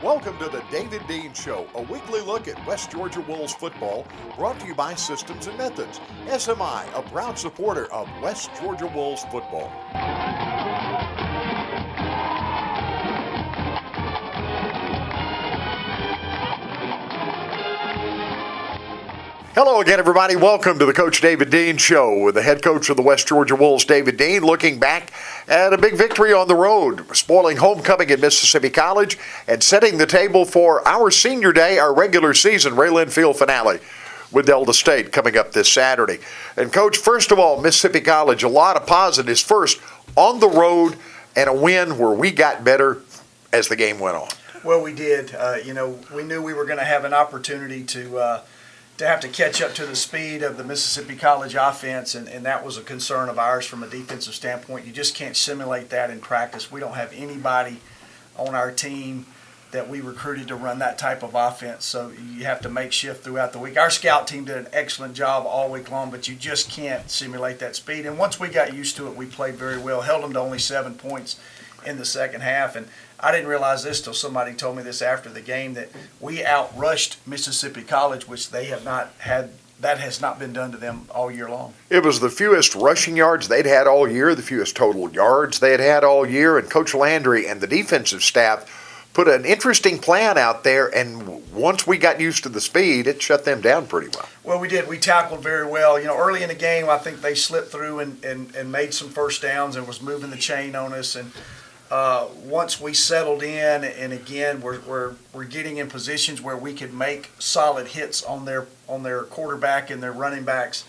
Welcome to the David Dean Show, a weekly look at West Georgia Wolves football, brought to you by Systems and Methods. SMI, a proud supporter of West Georgia Wolves football. Hello again, everybody. Welcome to the Coach David Dean Show with the head coach of the West Georgia Wolves, David Dean, looking back at a big victory on the road, spoiling homecoming at Mississippi College and setting the table for our senior day, our regular season Rayland Field finale with Delta State coming up this Saturday. And, Coach, first of all, Mississippi College, a lot of positives. First, on the road and a win where we got better as the game went on. Well, we did. We knew we were going to have an opportunity to have to catch up to the speed of the Mississippi College offense, and that was a concern of ours from a defensive standpoint. You just can't simulate that in practice. We don't have anybody on our team that we recruited to run that type of offense, so you have to make shift throughout the week. Our scout team did an excellent job all week long, but you just can't simulate that speed. And once we got used to it, we played very well, held them to only 7 points in the second half. And I didn't realize this till somebody told me this after the game, that we outrushed Mississippi College, which they have not had. That has not been done to them all year long. It was the fewest rushing yards they'd had all year, the fewest total yards they had all year, and Coach Landry and the defensive staff put an interesting plan out there, and once we got used to the speed, it shut them down pretty well. Well, we did. We tackled very well. Early in the game, I think they slipped through and made some first downs and was moving the chain on us. And once we settled in, and again, we're getting in positions where we could make solid hits on their quarterback and their running backs,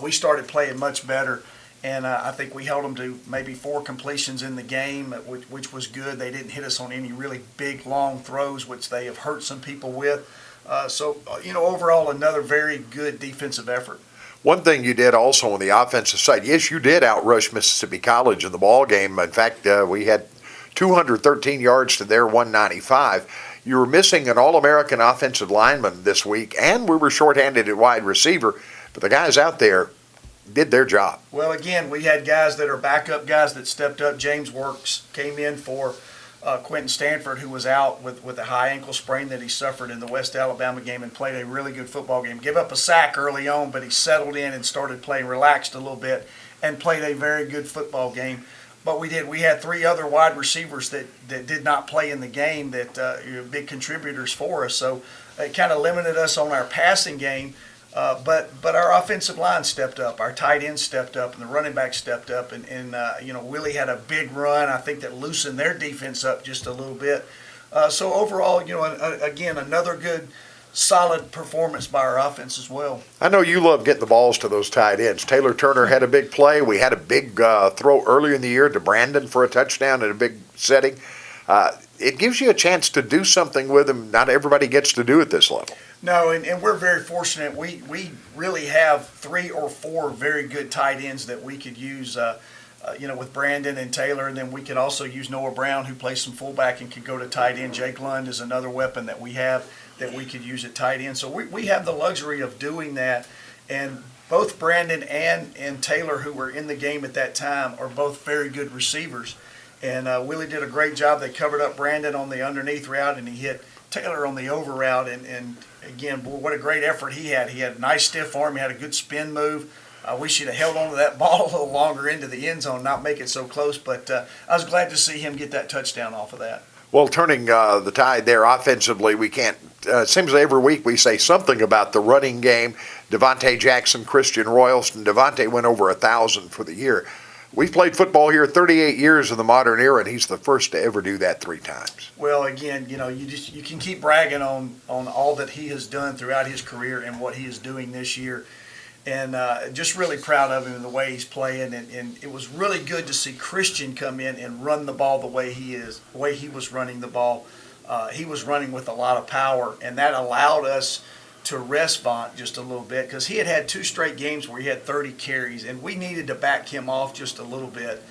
we started playing much better. And I think we held them to maybe 4 completions in the game, which was good. They didn't hit us on any really big, long throws, which they have hurt some people with. Overall, another very good defensive effort. One thing you did also on the offensive side, yes, you did outrush Mississippi College in the ball game. In fact, we had 213 yards to their 195. You were missing an All-American offensive lineman this week, and we were shorthanded at wide receiver. But the guys out there did their job. Well, again, we had guys that are backup guys that stepped up. James Works came in for Quentin Stanford, who was out with a high ankle sprain that he suffered in the West Alabama game, and played a really good football game. Give up a sack early on, but he settled in and started playing, relaxed a little bit, and played a very good football game. But we had 3 other wide receivers that did not play in the game that big contributors for us. So it kind of limited us on our passing game. But our offensive line stepped up, our tight end stepped up, and the running back stepped up, and Willie had a big run, I think, that loosened their defense up just a little bit. So overall, again, another good, solid performance by our offense as well. I know you love getting the balls to those tight ends. Taylor Turner had a big play. We had a big throw earlier in the year to Brandon for a touchdown in a big setting. It gives you a chance to do something with him not everybody gets to do at this level. No, and we're very fortunate. We really have 3 or 4 very good tight ends that we could use, with Brandon and Taylor, and then we could also use Noah Brown, who plays some fullback and could go to tight end. Jake Lund is another weapon that we have that we could use at tight end. So we have the luxury of doing that, and both Brandon and Taylor, who were in the game at that time, are both very good receivers. And Willie did a great job. They covered up Brandon on the underneath route, and he hit Taylor on the over route. And again, boy, what a great effort he had. He had a nice stiff arm. He had a good spin move. We should have held on to that ball a little longer into the end zone, not make it so close. But I was glad to see him get that touchdown off of that. Well, turning the tide there offensively, we can't. It seems like every week we say something about the running game. Devontae Jackson, Christian Royalston. Devontae went over 1,000 for the year. We've played football here 38 years in the modern era, and he's the first to ever do that 3 times. Well, again, you can keep bragging on all that he has done throughout his career and what he is doing this year. And just really proud of him and the way he's playing. And it was really good to see Christian come in and run the ball the way he was running the ball. He was running with a lot of power, and that allowed us to rest Vaught just a little bit, because he had 2 straight games where he had 30 carries, and we needed to back him off just a little bit.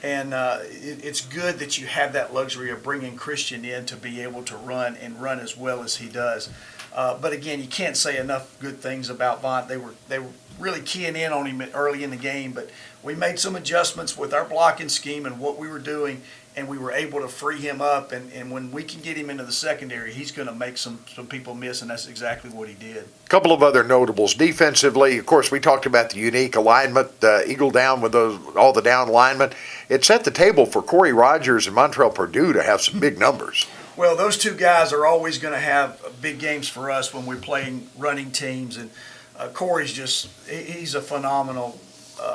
And it's good that you have that luxury of bringing Christian in to be able to run as well as he does. But again, you can't say enough good things about Vaught. They were really keying in on him early in the game, but we made some adjustments with our blocking scheme and what we were doing, and we were able to free him up. And when we can get him into the secondary, he's going to make some people miss, and that's exactly what he did. A couple of other notables defensively. Of course, we talked about the unique alignment, eagle down with all the down linemen. It set the table for Corey Rogers and Montrell Purdue to have some big numbers. Well, those two guys are always going to have big games for us when we're playing running teams. And Corey's he's a phenomenal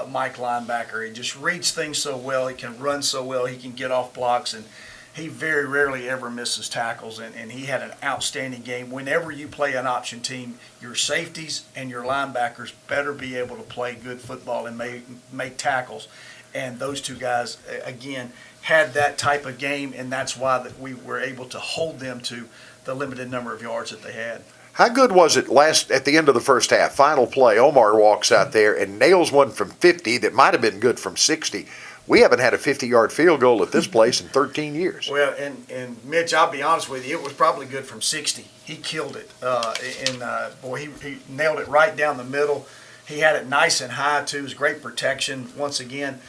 Mike linebacker. He just reads things so well. He can run so well. He can get off blocks, and he very rarely ever misses tackles. And he had an outstanding game. Whenever you play an option team, your safeties and your linebackers better be able to play good football and make tackles. And those two guys, again, had that type of game, and that's why that we were able to hold them to the limited number of yards that they had. How good was it at the end of the first half? Final play, Omar walks out there and nails one from 50 that might have been good from 60. We haven't had a 50-yard field goal at this place in 13 years. Well, and Mitch, I'll be honest with you, it was probably good from 60. He killed it. Boy, he nailed it right down the middle. He had it nice and high, too. It was great protection once again.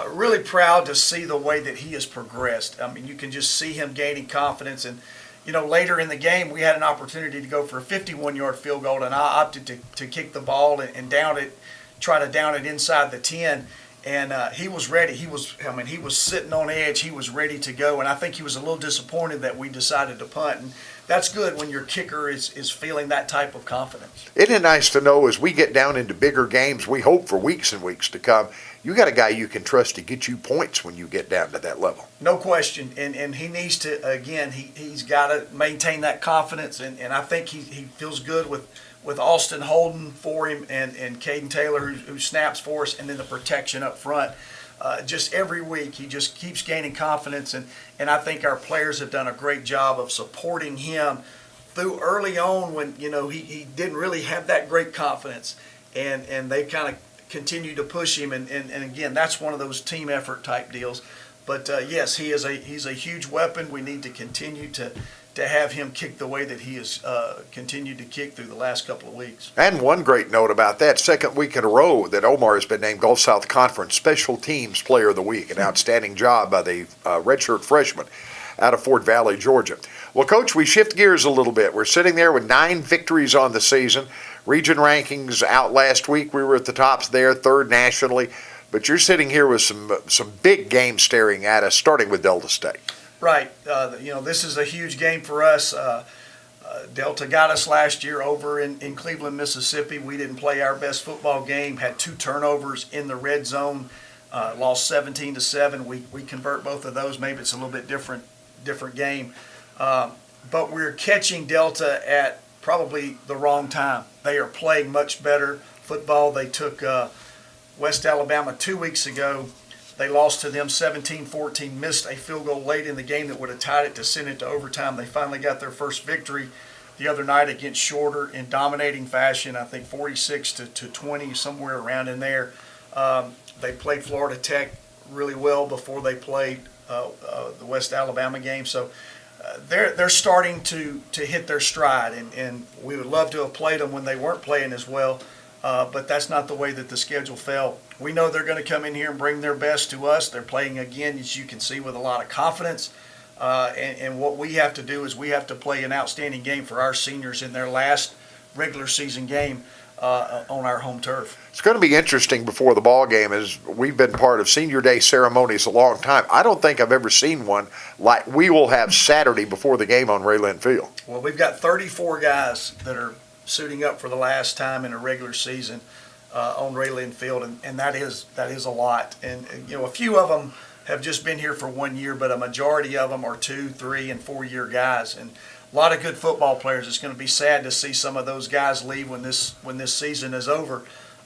Really proud to see the way that he has progressed. I mean, you can just see him gaining confidence. And, later in the game, we had an opportunity to go for a 51-yard field goal, and I opted to kick the ball and try to down it inside the 10. And he was ready. He was sitting on edge. He was ready to go. And I think he was a little disappointed that we decided to punt. And that's good when your kicker is feeling that type of confidence. Isn't it nice to know as we get down into bigger games, we hope for weeks and weeks to come, you got a guy you can trust to get you points when you get down to that level. No question. And he needs to, again, he's got to maintain that confidence. And I think he feels good with Austin Holden for him and Caden Taylor who snaps for us, and then the protection up front. Just every week he just keeps gaining confidence, and I think our players have done a great job of supporting him through early on when he didn't really have that great confidence, and they kind of continue to push him, and again, that's one of those team effort type deals. But yes, he's a huge weapon. We need to continue to have him kick the way that he has continued to kick through the last couple of weeks. And one great note about that, second week in a row that Omar has been named Gulf South Conference Special Teams Player of the Week. An outstanding job by the redshirt freshman out of Fort Valley, Georgia. Well, Coach, we shift gears a little bit. We're sitting there with 9 victories on the season. Region rankings out last week. We were at the tops there, third nationally. But you're sitting here with some big games staring at us, starting with Delta State. Right. This is a huge game for us. Delta got us last year over in Cleveland, Mississippi. We didn't play our best football game, had 2 turnovers in the red zone, lost 17-7. We convert both of those. Maybe it's a little bit different game. But we're catching Delta at probably the wrong time. They are playing much better football. They took West Alabama 2 weeks ago. They lost to them 17-14, missed a field goal late in the game that would have tied it to send it to overtime. They finally got their first victory the other night against Shorter in dominating fashion, I think 46-20, somewhere around in there. They played Florida Tech really well before they played the West Alabama game. So they're starting to hit their stride, and we would love to have played them when they weren't playing as well. But that's not the way that the schedule fell. We know they're going to come in here and bring their best to us. They're playing, again, as you can see, with a lot of confidence. And what we have to do is we have to play an outstanding game for our seniors in their last regular season game on our home turf. It's going to be interesting before the ball game, as we've been part of senior day ceremonies a long time. I don't think I've ever seen one like we will have Saturday before the game on Rayland Field. Well, we've got 34 guys that are suiting up for the last time in a regular season on Rayland Field, and that is a lot. And a few of them have just been here for 1 year, but a majority of them are 2, 3, and 4 year guys, and a lot of good football players. It's going to be sad to see some of those guys leave when this season is over.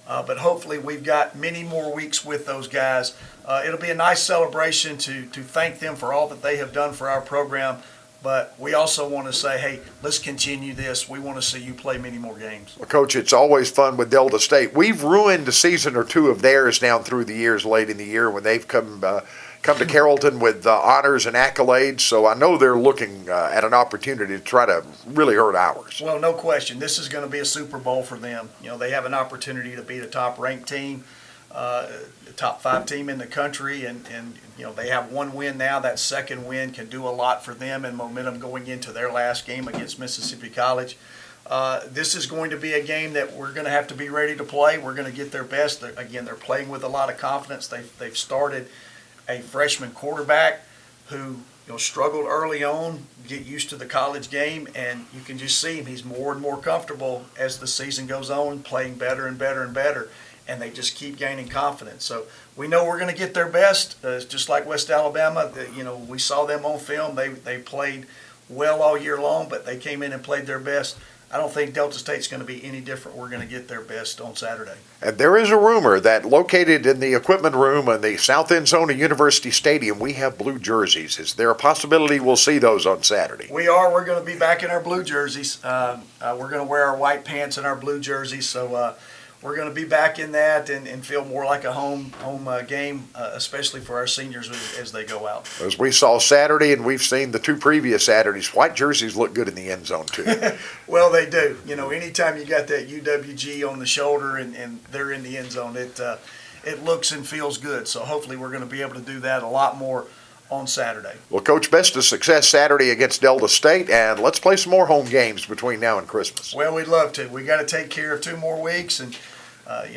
But hopefully we've got many more weeks with those guys. It'll be a nice celebration to thank them for all that they have done for our program. But we also want to say, hey, let's continue this. We want to see you play many more games. Well, Coach, it's always fun with Delta State. We've ruined a season or two of theirs down through the years, late in the year, when they've come to Carrollton with honors and accolades. So I know they're looking at an opportunity to try to really hurt ours. Well, no question. This is going to be a Super Bowl for them. They have an opportunity to beat a top-ranked team. the top 5 team in the country, and they have 1 win now. That second win can do a lot for them and momentum going into their last game against Mississippi College. This is going to be a game that we're going to have to be ready to play. We're going to get their best. They're playing with a lot of confidence. They've started a freshman quarterback who struggled early on, get used to the college game, and you can just see him. He's more and more comfortable as the season goes on, playing better and better and better, and they just keep gaining confidence. So we know we're going to get their best, just like West Alabama. We saw them on film. They played well all year long, but they came in and played their best. I don't think Delta State's going to be any different. We're going to get their best on Saturday. And there is a rumor that located in the equipment room in the south end zone of University Stadium, we have blue jerseys. Is there a possibility we'll see those on Saturday? We are. We're going to be back in our blue jerseys. We're going to wear our white pants and our blue jerseys. So we're going to be back in that and feel more like a home game, especially for our seniors as they go out. As we saw Saturday, and we've seen the 2 previous Saturdays, white jerseys look good in the end zone too. Well, they do. Anytime you got that UWG on the shoulder and they're in the end zone, it looks and feels good. So hopefully we're going to be able to do that a lot more on Saturday. Well, Coach, best of success Saturday against Delta State, and let's play some more home games between now and Christmas. Well, we'd love to. We got to take care of 2 more weeks, and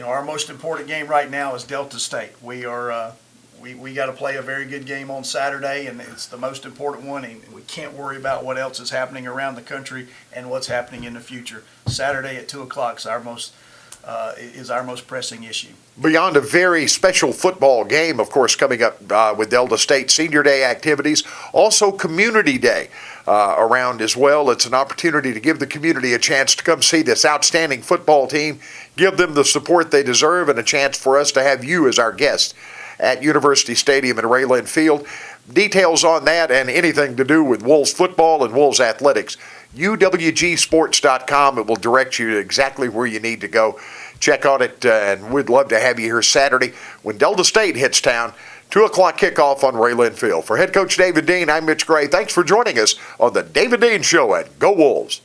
our most important game right now is Delta State. We are we got to play a very good game on Saturday, and it's the most important one. And we can't worry about what else is happening around the country and what's happening in the future. Saturday at 2:00 is our most pressing issue. Beyond a very special football game, of course, coming up with Delta State, Senior Day activities, also Community Day around as well. It's an opportunity to give the community a chance to come see this outstanding football team, give them the support they deserve, and a chance for us to have you as our guest at University Stadium and Rayland Field. Details on that and anything to do with Wolves football and Wolves athletics, uwgsports.com. It will direct you to exactly where you need to go. Check on it, and we'd love to have you here Saturday when Delta State hits town. 2:00 kickoff on Rayland Field. For head coach David Dean, I'm Mitch Gray. Thanks for joining us on the David Dean Show, and Go Wolves.